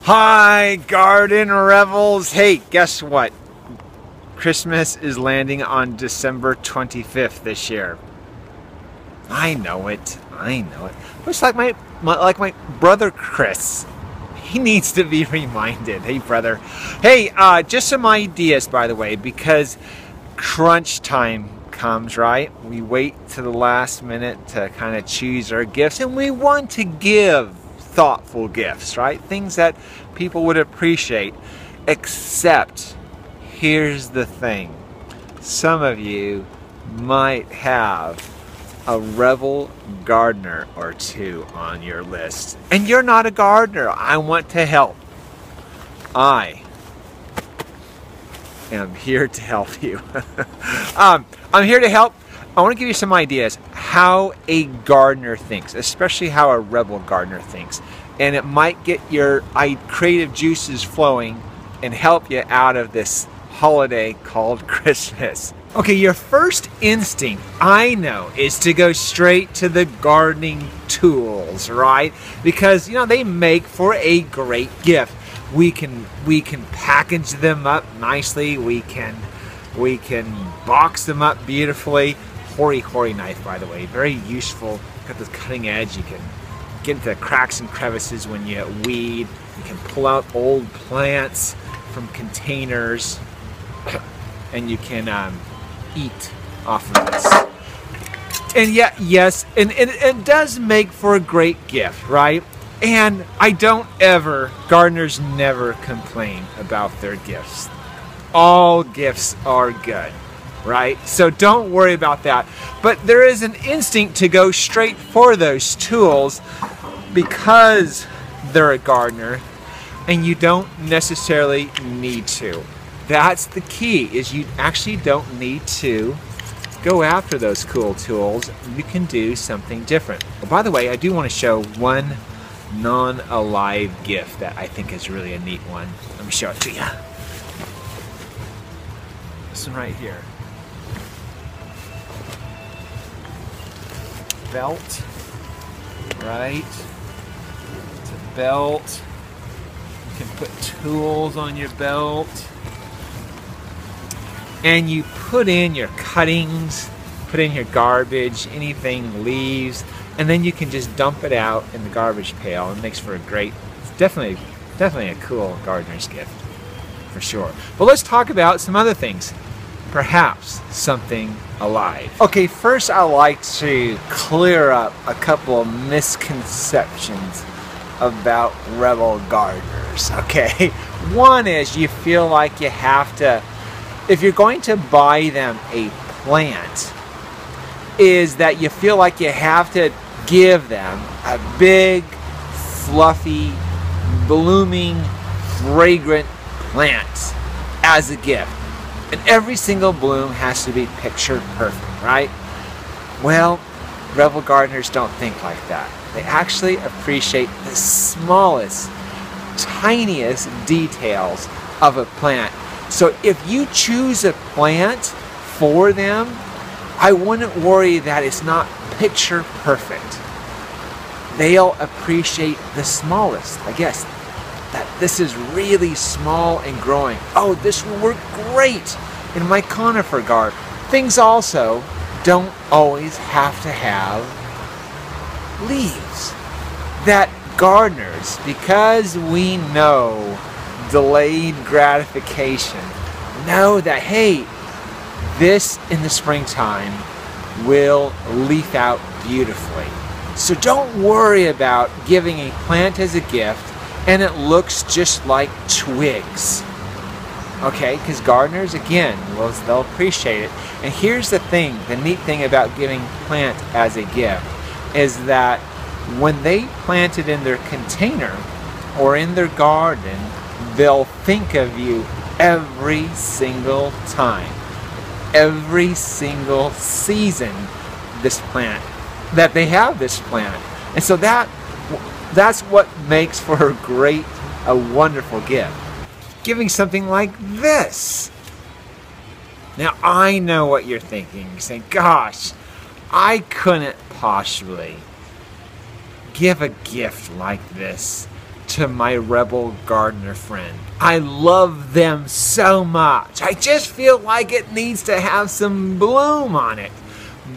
Hi, Garden Rebels. Hey, guess what? Christmas is landing on December 25th this year. I know it. Looks like my brother Chris. He needs to be reminded. Hey, brother. Hey, just some ideas, by the way, because crunch time comes, right? We wait to the last minute to kind of choose our gifts, and we want to give thoughtful gifts, right? Things that people would appreciate. Except, here's the thing. Some of you might have a rebel gardener or two on your list. And you're not a gardener. I want to help. I am here to help you. I'm here to help. I want to give you some ideas how a gardener thinks, especially how a rebel gardener thinks. And it might get your creative juices flowing and help you out of this holiday called Christmas. Okay, your first instinct, I know, is to go straight to the gardening tools, right? Because, you know, they make for a great gift. We can package them up nicely. We can box them up beautifully. Hoary knife, by the way, very useful. Got this cutting edge. You can get into cracks and crevices when you weed. You can pull out old plants from containers, and you can eat off of this. And yet, yes, and it does make for a great gift, right? And gardeners never complain about their gifts. All gifts are good, right? So don't worry about that. But there is an instinct to go straight for those tools because they're a gardener, and you don't necessarily need to. That's the key, is you actually don't need to go after those cool tools. You can do something different. Well, by the way, I do want to show one non-alive gift that I think is really a neat one. Let me show it to you. This one right here. Belt, right? It's a belt. You can put tools on your belt. And you put in your cuttings, put in your garbage, anything, leaves, and then you can just dump it out in the garbage pail. It makes for a great, definitely a cool gardener's gift, for sure. But let's talk about some other things. Perhaps something alive. Okay, first I like to clear up a couple of misconceptions about rebel gardeners, okay? One is you feel like you have to, if you're going to buy them a plant, is that you feel like you have to give them a big, fluffy, blooming, fragrant plant as a gift. And every single bloom has to be picture perfect, right? Well, rebel gardeners don't think like that. They actually appreciate the smallest, tiniest details of a plant. So if you choose a plant for them, I wouldn't worry that it's not picture perfect. They'll appreciate the smallest, I guess. That this is really small and growing. Oh, this will work great in my conifer garden. Things also don't always have to have leaves. That gardeners, because we know delayed gratification, know that, hey, this in the springtime will leaf out beautifully. So don't worry about giving a plant as a gift and it looks just like twigs. Okay, because gardeners, again, they'll appreciate it. And here's the thing, the neat thing about giving plant as a gift is that when they plant it in their container or in their garden, they'll think of you every single time, every single season that they have this plant. And so that's what makes for a wonderful gift. Giving something like this. Now I know what you're thinking. You're saying, gosh, I couldn't possibly give a gift like this to my rebel gardener friend. I love them so much. I just feel like it needs to have some bloom on it.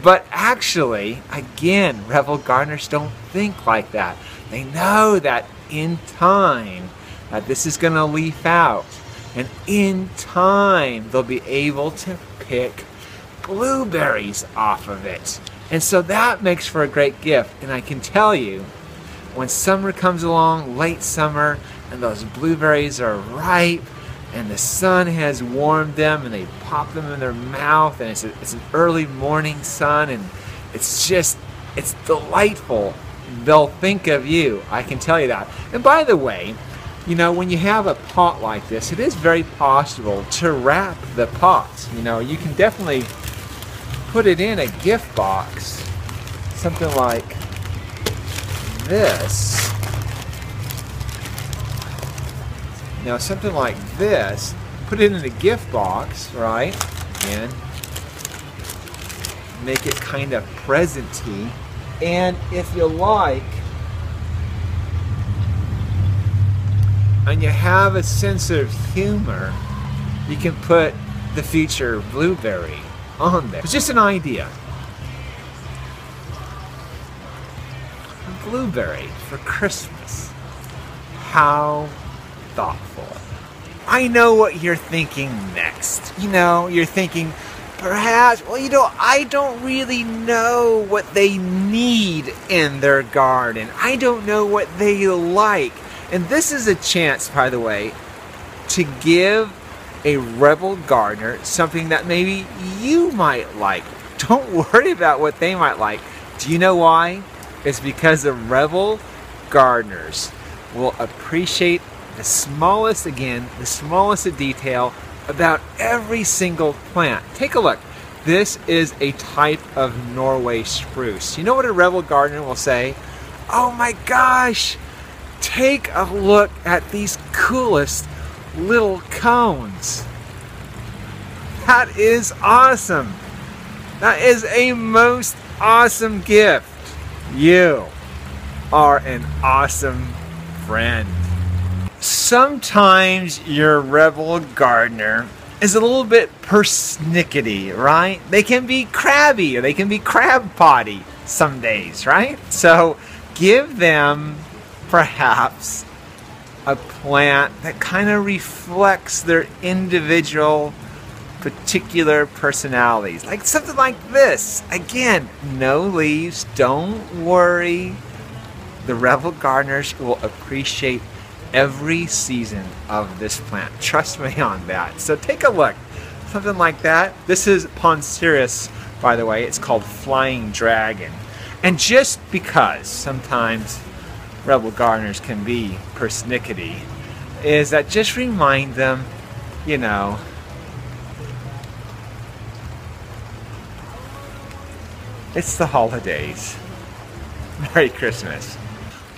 But actually, again, rebel gardeners don't think like that. They know that in time, that this is going to leaf out. And in time, they'll be able to pick blueberries off of it. And so that makes for a great gift. And I can tell you, when summer comes along, late summer, and those blueberries are ripe, and the sun has warmed them, and they pop them in their mouth, and it's an early morning sun, and it's delightful. They'll think of you, I can tell you that. And by the way, you know, when you have a pot like this, it is very possible to wrap the pot. You know, you can definitely put it in a gift box, something like this. Now, something like this, put it in a gift box, right? And make it kind of present-y. And if you like, and you have a sense of humor, you can put the future blueberry on there. It's just an idea. A blueberry for Christmas. How thoughtful. I know what you're thinking next. You know, you're thinking, perhaps, well, you know, I don't really know what they need in their garden. I don't know what they like. And this is a chance, by the way, to give a rebel gardener something that maybe you might like. Don't worry about what they might like. Do you know why? It's because the rebel gardeners will appreciate the smallest, again, the smallest of detail about every single plant. Take a look. This is a type of Norway spruce. You know what a rebel gardener will say? Oh my gosh, take a look at these coolest little cones. That is awesome. That is a most awesome gift. You are an awesome friend. Sometimes your rebel gardener is a little bit persnickety, right? They can be crabby, or they can be crab potty some days, right? So give them perhaps a plant that kind of reflects their individual particular personalities. Like something like this. Again, no leaves, don't worry. The rebel gardeners will appreciate every season of this plant. Trust me on that. So take a look. Something like that. This is Ponceris, by the way. It's called Flying Dragon. And just because sometimes rebel gardeners can be persnickety, is that just remind them, you know, it's the holidays. Merry Christmas.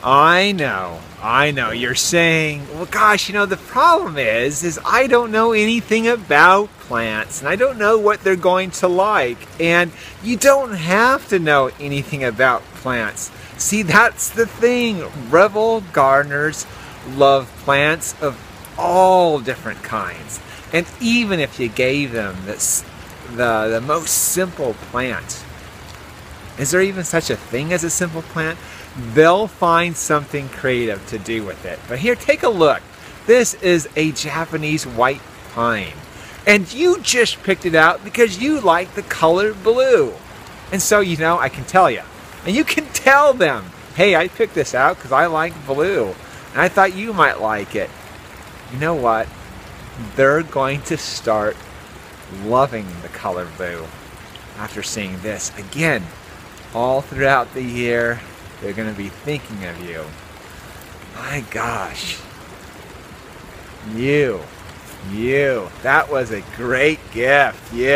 I know, you're saying, well gosh, you know, the problem is I don't know anything about plants, and I don't know what they're going to like, and you don't have to know anything about plants. See, that's the thing. Rebel gardeners love plants of all different kinds, and even if you gave them the most simple plant, is there even such a thing as a simple plant? They'll find something creative to do with it. But here, take a look. This is a Japanese white pine. And you just picked it out because you like the color blue. And so, you know, I can tell you. And you can tell them, hey, I picked this out because I like blue. And I thought you might like it. You know what? They're going to start loving the color blue after seeing this. Again, all throughout the year, they're going to be thinking of you. My gosh. You. That was a great gift. You.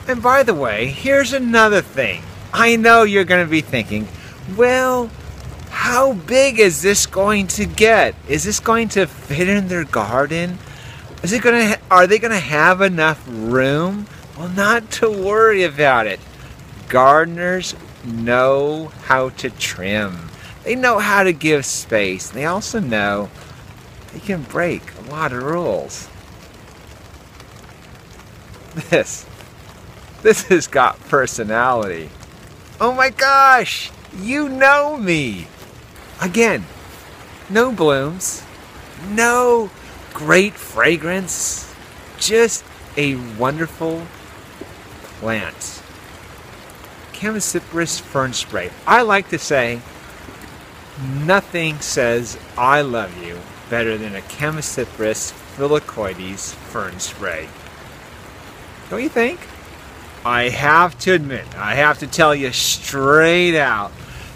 And by the way, here's another thing. I know you're going to be thinking, well, how big is this going to get? Is this going to fit in their garden? Are they going to have enough room? Well, not to worry about it. Gardeners know how to trim. They know how to give space. They also know they can break a lot of rules. This has got personality. Oh my gosh, you know me. Again, no blooms, no great fragrance, just a wonderful plant. Chamaecyparis fern spray. I like to say, nothing says I love you better than a Chamaecyparis filocoides fern spray. Don't you think? I have to admit, I have to tell you straight out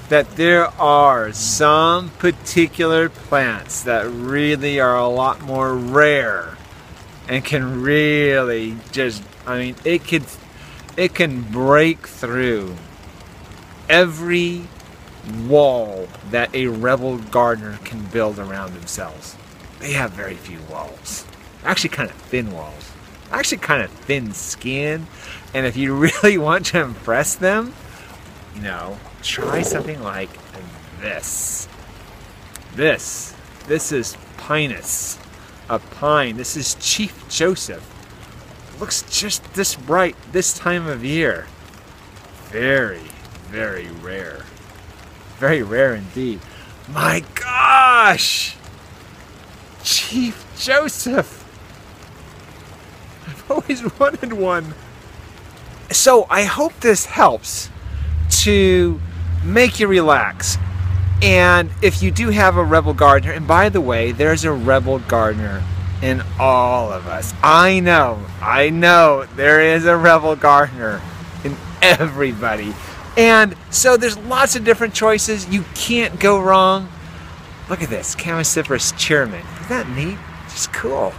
that there are some particular plants that really are a lot more rare and can really just, I mean, it can break through every wall that a rebel gardener can build around themselves. They have very few walls. Actually kind of thin walls. Actually kind of thin skin. And if you really want to impress them, you know, try something like this. This is Pinus, a pine. This is Chief Joseph. It looks just this bright this time of year. Very, very rare. Very rare indeed. My gosh! Chief Joseph! I've always wanted one. So I hope this helps to make you relax. And if you do have a rebel gardener, and by the way, there's a rebel gardener in all of us. I know there is a rebel gardener in everybody. And so there's lots of different choices. You can't go wrong. Look at this, Chamaecyparis chairman. Isn't that neat? Just cool.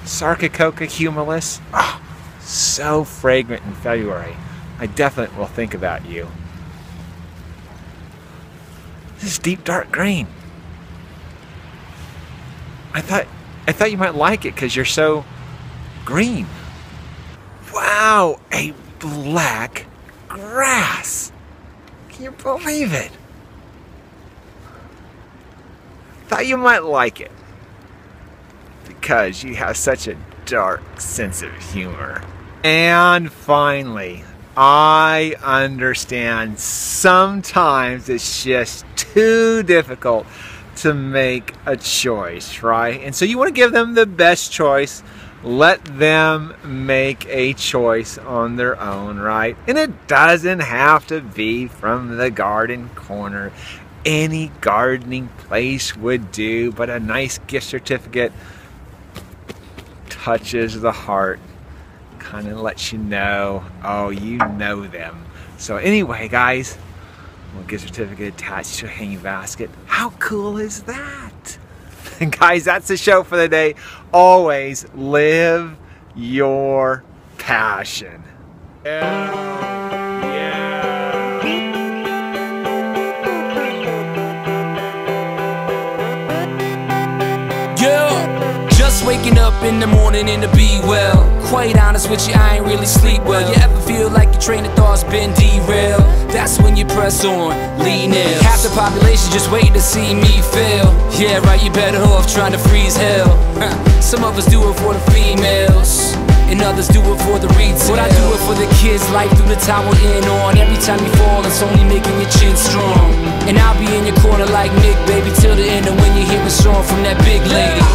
Sarcococa humilis. Oh, so fragrant in February. I definitely will think about you. This is deep dark green. I thought you might like it because you're so green. Wow, a black grass. Can you believe it? Thought you might like it because you have such a dark sense of humor. And finally, I understand sometimes it's just too difficult to make a choice, right? And so you want to give them the best choice. Let them make a choice on their own, right? And it doesn't have to be from the garden corner. Any gardening place would do, but a nice gift certificate touches the heart. Kind of lets you know, oh, you know them. So anyway, guys, a gift certificate attached to a hanging basket. How cool is that? And guys, that's the show for the day. Always live your passion. Just waking up in the morning and to be well. Quite honest with you, I ain't really sleep well. You ever feel like your train of thought's been derailed? That's when you press on, lean in. Half the population just waiting to see me fail. Yeah, right, you better off trying to freeze hell. Some of us do it for the females, and others do it for the retail. But I do it for the kids, life through the time we're in on. Every time you fall, it's only making your chin strong. And I'll be in your corner like Nick, baby, till the end of when you hear a song from that big lady.